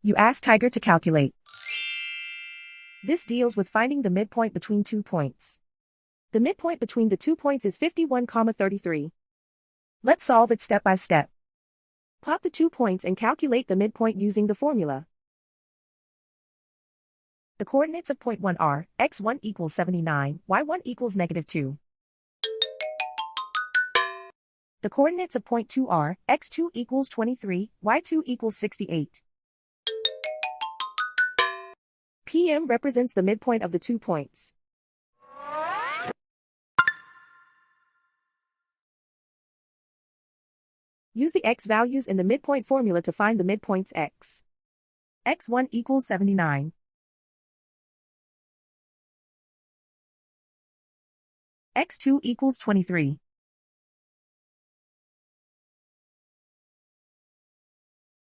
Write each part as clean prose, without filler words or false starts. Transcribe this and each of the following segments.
You ask Tiger to calculate. This deals with finding the midpoint between 2 points. The midpoint between the 2 points is 51,33. Let's solve it step by step. Plot the 2 points and calculate the midpoint using the formula. The coordinates of point 1 are x1 equals 79, y1 equals -2. The coordinates of point 2 are x2 equals 23, y2 equals 68. PM represents the midpoint of the 2 points. Use the x values in the midpoint formula to find the midpoints x. x1 equals 79. x2 equals 23.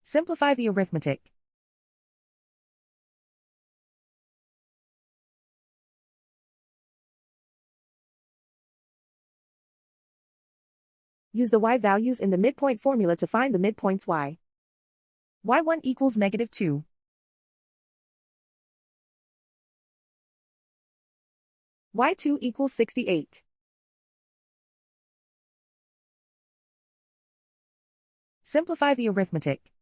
Simplify the arithmetic. Use the y values in the midpoint formula to find the midpoints y. y1 equals -2. y2 equals 68. Simplify the arithmetic.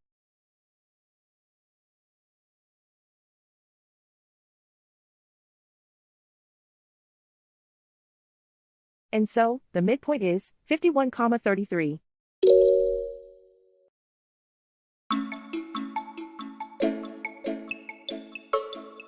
And so, the midpoint is 51,33.